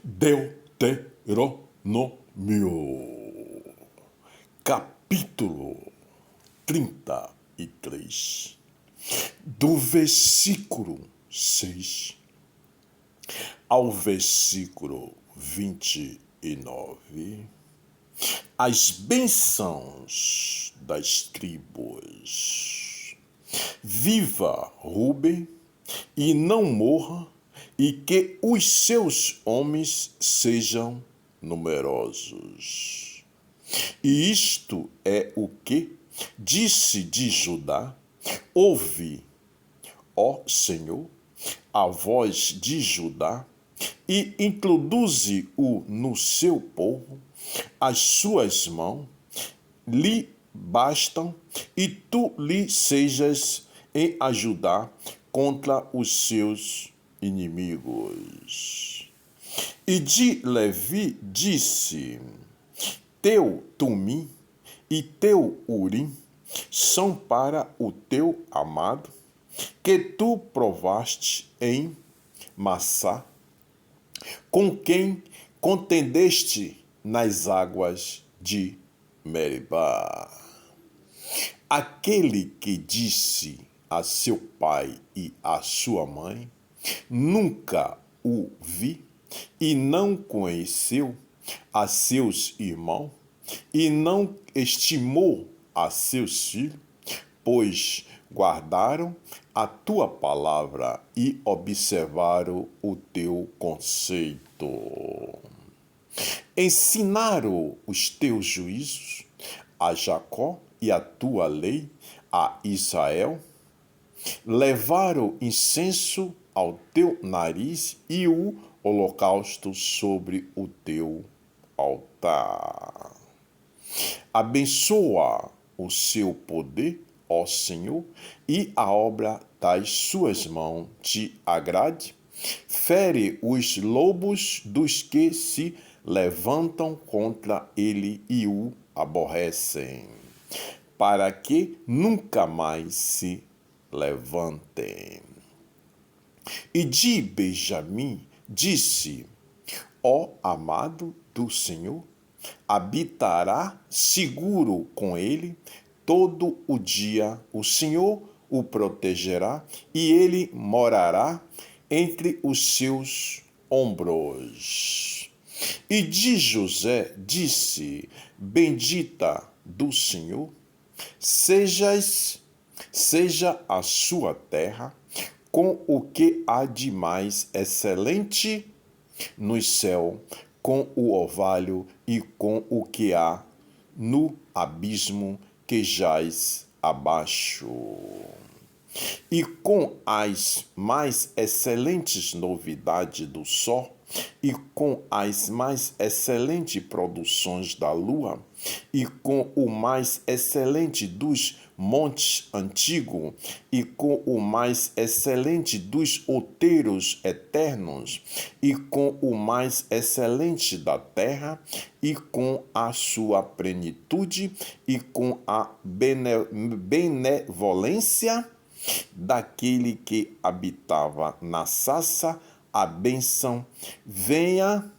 Deuteronômio, capítulo 33, do versículo 6 ao versículo 29, as bênçãos das tribos. Viva Rúben e não morra, e que os seus homens sejam numerosos. E isto é o que disse de Judá: ouve, ó Senhor, a voz de Judá, e introduze-o no seu povo, as suas mãos lhe bastam, e tu lhe sejas em ajudar contra os seus inimigos. E de Levi disse: teu Tumim e teu Urim são para o teu amado, que tu provaste em Massá, com quem contendeste nas águas de Meribá. Aquele que disse a seu pai e a sua mãe: nunca o vi, e não conheceu a seus irmãos, e não estimou a seus filhos, pois guardaram a tua palavra e observaram o teu conceito. Ensinaram os teus juízos a Jacó e a tua lei a Israel. Levaram incenso ao teu nariz e o holocausto sobre o teu altar. Abençoa o seu poder, ó Senhor, e a obra das suas mãos te agrade. Fere os lobos dos que se levantam contra ele e o aborrecem, para que nunca mais se levantem. E de Benjamim disse: ó amado do Senhor, habitará seguro com ele todo o dia. O Senhor o protegerá e ele morará entre os seus ombros. E de José disse: bendita do Senhor, seja a sua terra com o que há de mais excelente no céu, com o orvalho e com o que há no abismo que jaz abaixo. E com as mais excelentes novidades do sol, e com as mais excelentes produções da lua, e com o mais excelente dos montes antigos, e com o mais excelente dos outeiros eternos, e com o mais excelente da terra, e com a sua plenitude, e com a benevolência daquele que habitava na sarça, a bênção venha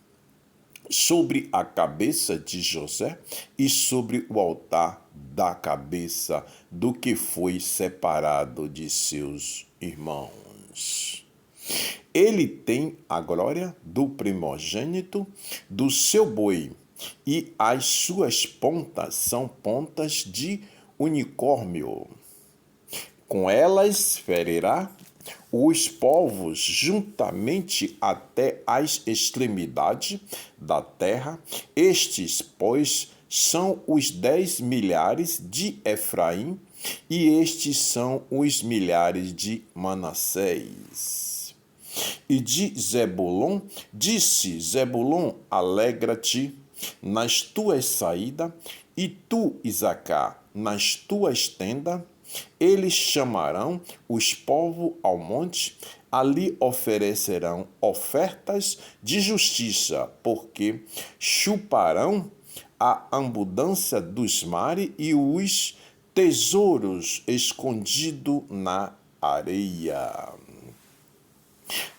sobre a cabeça de José e sobre o altar da cabeça do que foi separado de seus irmãos. Ele tem a glória do primogênito do seu boi, e as suas pontas são pontas de unicórnio. Com elas ferirá os povos juntamente até as extremidades da terra. Estes, pois, são os 10 milhares de Efraim, e estes são os milhares de Manassés. E de Zebulon disse: Zebulon, alegra-te nas tuas saídas, e tu, Isacar, nas tuas tendas. Eles chamarão os povos ao monte, ali oferecerão ofertas de justiça, porque chuparão a abundância dos mares e os tesouros escondidos na areia.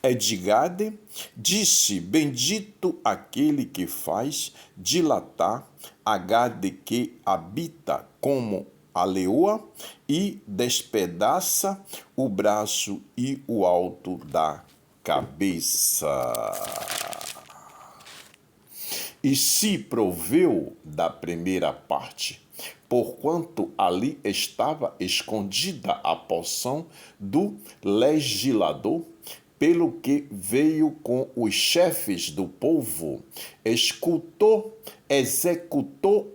Edgade disse: bendito aquele que faz dilatar a Gade que habita como a leoa e despedaça o braço e o alto da cabeça. E se proveu da primeira parte, porquanto ali estava escondida a porção do legislador, pelo que veio com os chefes do povo, executou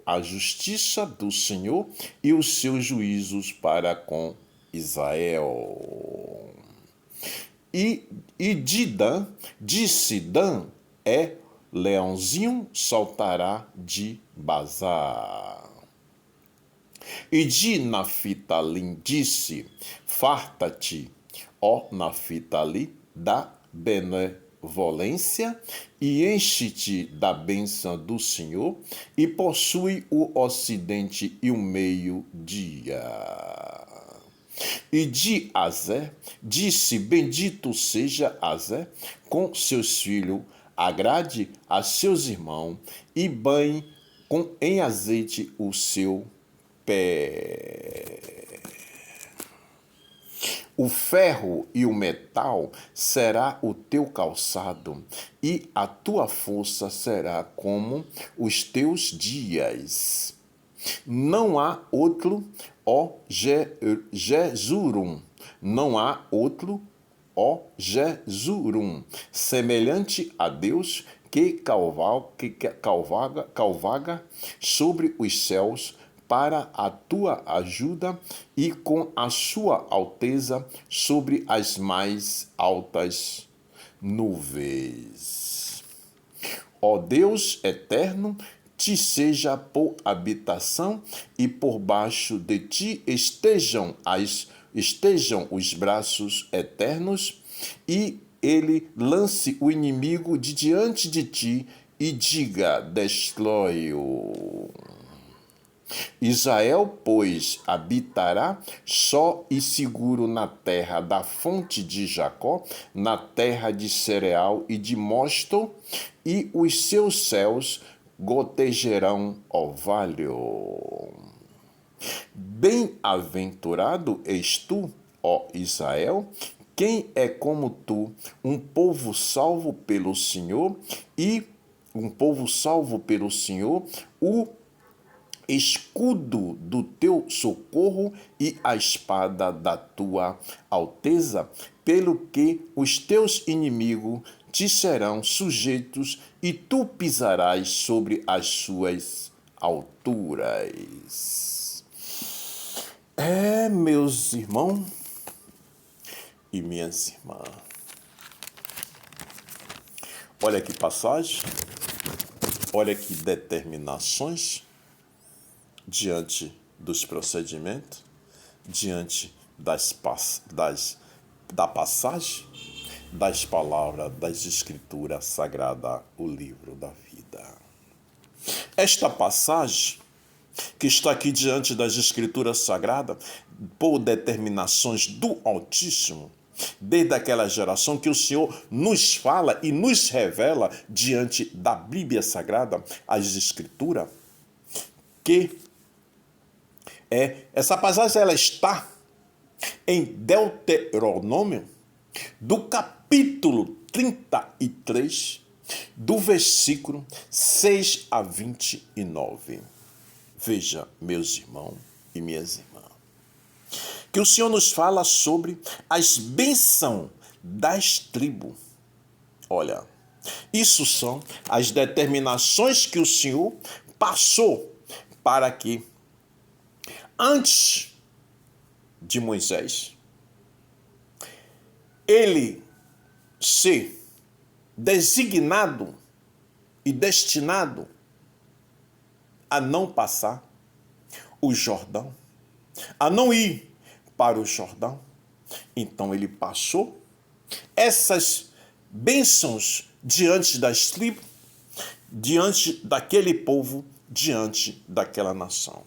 a justiça do Senhor e os seus juízos para com Israel. E de Dan, disse Dan, leãozinho saltará de Bazar. E de Naftali disse: farta-te, ó Naftali, da benevolência, e enche-te da bênção do Senhor, e possui o ocidente e o meio-dia. E de Azer disse: bendito seja Azer com seus filhos, agrade a seus irmãos e banhe em azeite o seu pé. O ferro e o metal será o teu calçado, e a tua força será como os teus dias. Não há outro, ó Jesurum, não há outro, ó Jesurum, semelhante a Deus que calvaga sobre os céus para a tua ajuda e com a sua alteza sobre as mais altas nuvens. Ó Deus eterno, te seja por habitação e por baixo de ti estejam os braços eternos, e ele lance o inimigo de diante de ti e diga: destrói-o. Israel, pois, habitará só e seguro na terra da fonte de Jacó, na terra de cereal e de mosto, e os seus céus gotejarão orvalho. Bem-aventurado és tu, ó Israel, quem é como tu, um povo salvo pelo Senhor, o escudo do teu socorro e a espada da tua alteza, pelo que os teus inimigos te serão sujeitos e tu pisarás sobre as suas alturas. Meus irmãos e minhas irmãs, olha que passagem, olha que determinações diante dos procedimentos, diante da passagem, das palavras, das escrituras sagradas, o livro da vida. Esta passagem, que está aqui diante das escrituras sagradas, por determinações do Altíssimo, desde aquela geração que o Senhor nos fala e nos revela diante da Bíblia Sagrada, as escrituras, que essa passagem ela está em Deuteronômio, do capítulo 33, do versículo 6 a 29. Veja, meus irmãos e minhas irmãs, que o Senhor nos fala sobre as bênçãos das tribos. Olha, isso são as determinações que o Senhor passou para que, antes de Moisés, ele ser designado e destinado a não passar o Jordão, a não ir para o Jordão. Então ele passou essas bênçãos diante das tribos, diante daquele povo, diante daquela nação.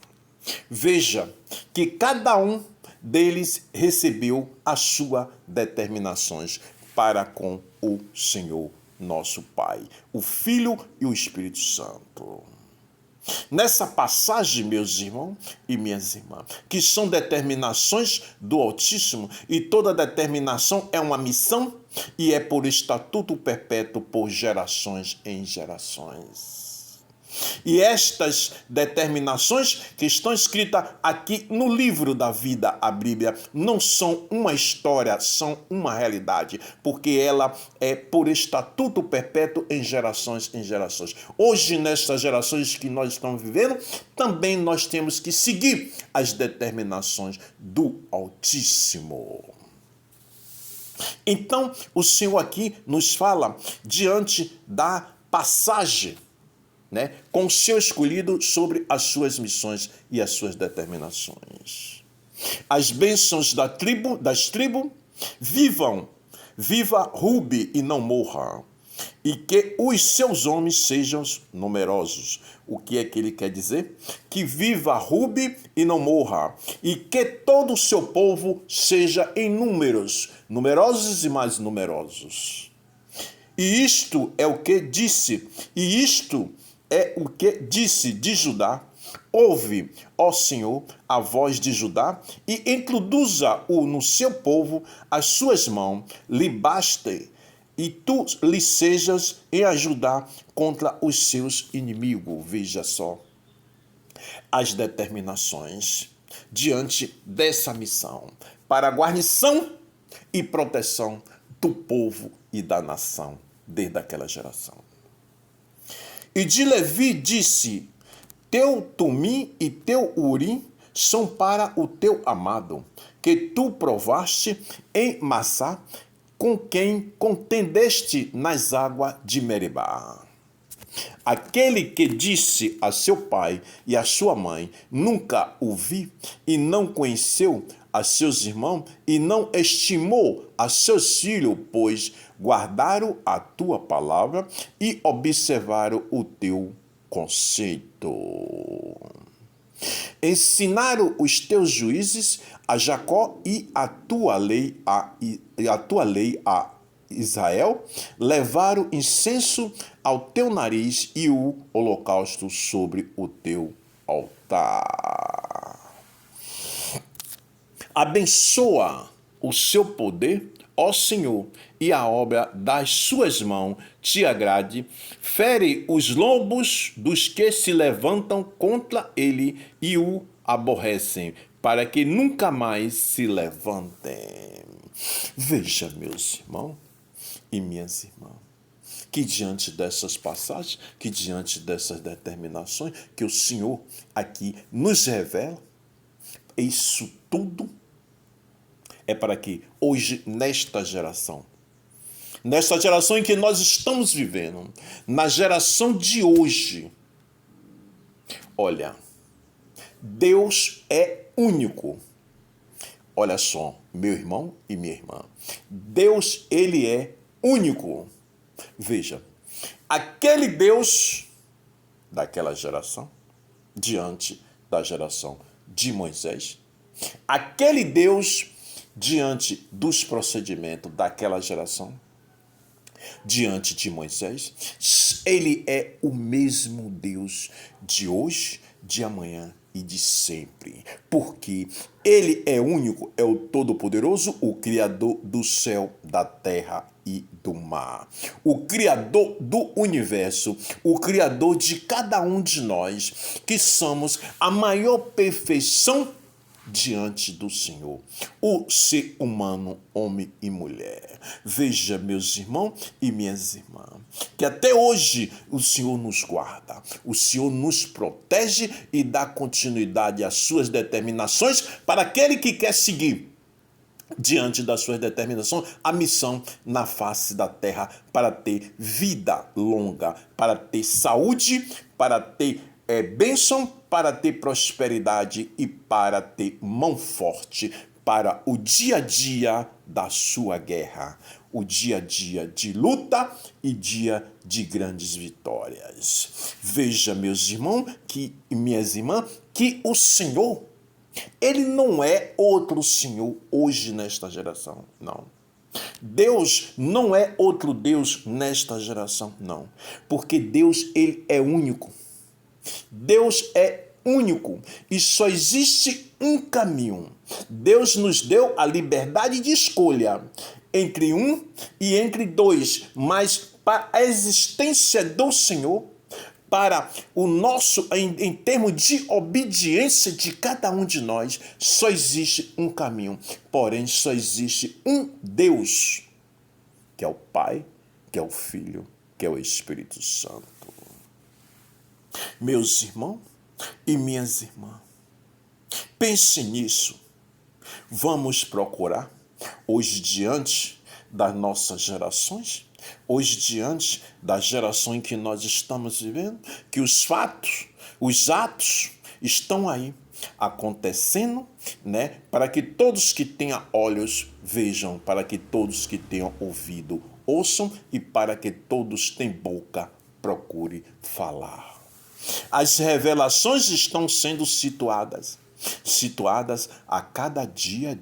Veja que cada um deles recebeu as suas determinações. para com o Senhor nosso Pai, o Filho e o Espírito Santo. Nessa passagem, meus irmãos e minhas irmãs, que são determinações do Altíssimo, e toda determinação é uma missão e é por estatuto perpétuo por gerações em gerações. E estas determinações que estão escritas aqui no livro da vida, a Bíblia, não são uma história, são uma realidade, porque ela é por estatuto perpétuo em gerações em gerações. Hoje, nestas gerações que nós estamos vivendo, também nós temos que seguir as determinações do Altíssimo. Então, o Senhor aqui nos fala diante da passagem, com o seu escolhido sobre as suas missões e as suas determinações. As bênçãos das tribos, viva Rubi e não morra, e que os seus homens sejam numerosos. O que é que ele quer dizer? Que viva Rubi e não morra, e que todo o seu povo seja em números, numerosos e mais numerosos. E isto é o que disse, de Judá: ouve, ó Senhor, a voz de Judá, e introduza-o no seu povo, as suas mãos lhe bastem, e tu lhe sejas em ajudar contra os seus inimigos. Veja só as determinações diante dessa missão para a guarnição e proteção do povo e da nação desde aquela geração. E de Levi disse: teu Tumim e teu Urim são para o teu amado, que tu provaste em Massá, com quem contendeste nas águas de Meribá. Aquele que disse a seu pai e a sua mãe: nunca o vi, e não conheceu a seus irmãos, e não estimou a seus filhos, pois guardaram a tua palavra e observaram o teu conceito. Ensinaram os teus juízes a Jacó e a tua lei a Israel, levaram incenso ao teu nariz e o holocausto sobre o teu altar. Abençoa o seu poder, ó Senhor, e a obra das suas mãos te agrade. Fere os lombos dos que se levantam contra ele e o aborrecem, para que nunca mais se levantem. Veja, meus irmãos e minhas irmãs, que diante dessas passagens, que diante dessas determinações que o Senhor aqui nos revela, isso tudo é para que hoje, nesta geração em que nós estamos vivendo, na geração de hoje, olha, Deus é único. Olha só, meu irmão e minha irmã, Deus, ele é único. Veja, aquele Deus daquela geração, diante da geração de Moisés, aquele Deus diante dos procedimentos daquela geração, diante de Moisés, ele é o mesmo Deus de hoje, de amanhã e de sempre, porque ele é único, é o Todo-Poderoso, o Criador do céu, da terra e do mar, o Criador do universo, o Criador de cada um de nós, que somos a maior perfeição diante do Senhor, o ser humano, homem e mulher. Veja, meus irmãos e minhas irmãs, que até hoje o Senhor nos guarda, o Senhor nos protege e dá continuidade às suas determinações para aquele que quer seguir diante das suas determinações, a missão na face da terra para ter vida longa, para ter saúde, para ter bênção, para ter prosperidade e para ter mão forte para o dia a dia da sua guerra, o dia a dia de luta e dia de grandes vitórias. Veja, meus irmãos e minhas irmãs, que o Senhor, ele não é outro Senhor hoje nesta geração, não. Deus não é outro Deus nesta geração, não. Porque Deus, ele é único. Deus é único e só existe um caminho. Deus nos deu a liberdade de escolha entre um e entre dois, mas para a existência do Senhor, para o nosso, em termos de obediência de cada um de nós, só existe um caminho. Porém, só existe um Deus, que é o Pai, que é o Filho, que é o Espírito Santo. Meus irmãos e minhas irmãs, pense nisso. Vamos procurar, hoje diante das nossas gerações, hoje diante da geração em que nós estamos vivendo, que os fatos, os atos estão aí acontecendo, né? Para que todos que tenham olhos vejam, para que todos que tenham ouvido ouçam e para que todos tenham boca procure falar. As revelações estão sendo situadas a cada dia.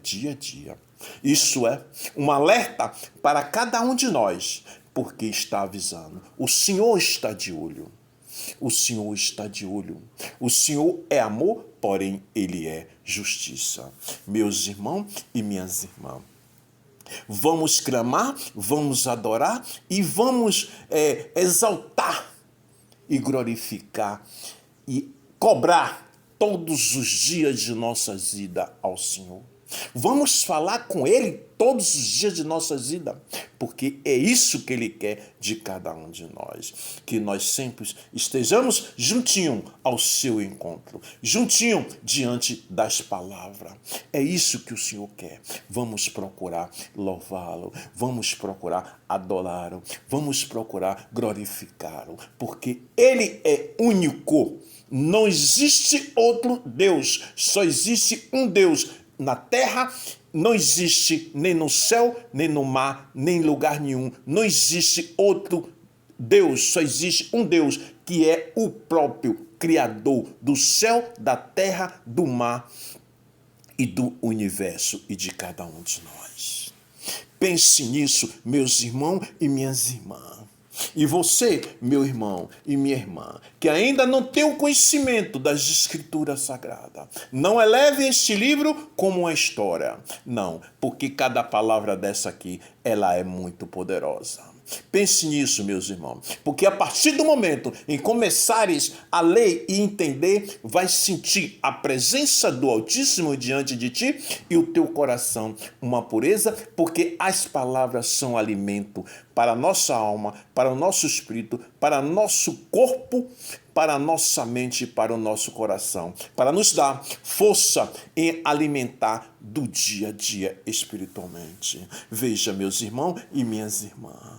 Isso é um alerta para cada um de nós, porque está avisando. O Senhor está de olho. O Senhor está de olho. O Senhor é amor, porém Ele é justiça. Meus irmãos e minhas irmãs, vamos clamar, vamos adorar e vamos exaltar e glorificar e cobrar todos os dias de nossas vidas ao Senhor. Vamos falar com Ele todos os dias de nossas vidas, porque é isso que Ele quer de cada um de nós. Que nós sempre estejamos juntinho ao seu encontro, juntinho diante das palavras. É isso que o Senhor quer. Vamos procurar louvá-lo, vamos procurar adorá-lo, vamos procurar glorificá-lo, porque Ele é único. Não existe outro Deus, só existe um Deus. Na terra não existe, nem no céu, nem no mar, nem em lugar nenhum. Não existe outro Deus, só existe um Deus, que é o próprio Criador do céu, da terra, do mar e do universo e de cada um de nós. Pense nisso, meus irmãos e minhas irmãs. E você, meu irmão e minha irmã, que ainda não tem o conhecimento das Escrituras Sagradas, não eleve este livro como uma história. Não, porque cada palavra dessa aqui, ela é muito poderosa. Pense nisso, meus irmãos, porque a partir do momento em começares a ler e entender, vai sentir a presença do Altíssimo diante de ti e o teu coração uma pureza, porque as palavras são alimento para a nossa alma, para o nosso espírito, para nosso corpo, para a nossa mente e para o nosso coração, para nos dar força em alimentar do dia a dia espiritualmente. Veja, meus irmãos e minhas irmãs,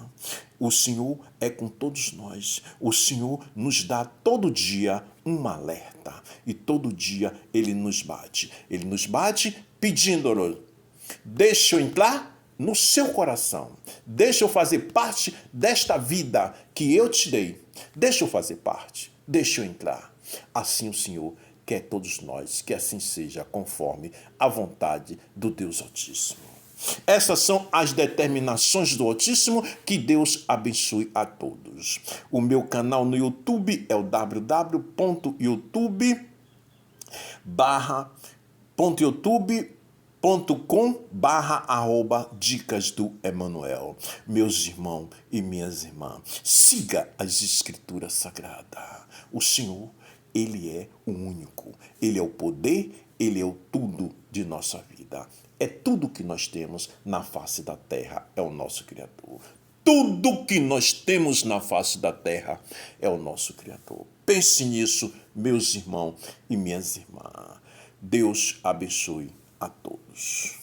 o Senhor é com todos nós. O Senhor nos dá todo dia um alerta e todo dia Ele nos bate. Ele nos bate pedindo-nos: deixa eu entrar no seu coração. Deixa eu fazer parte desta vida que eu te dei. Deixa eu fazer parte. Deixa eu entrar. Assim o Senhor quer todos nós, que assim seja, conforme a vontade do Deus Altíssimo. Essas são as determinações do Altíssimo. Que Deus abençoe a todos. O meu canal no YouTube é o www.youtube.com/dicas do Emanuel. Meus irmãos e minhas irmãs, siga as Escrituras Sagradas. O Senhor, Ele é o único. Ele é o poder, Ele é o tudo de nossa vida. É tudo que nós temos na face da terra, é o nosso Criador. Tudo que nós temos na face da terra é o nosso Criador. Pense nisso, meus irmãos e minhas irmãs. Deus abençoe a todos.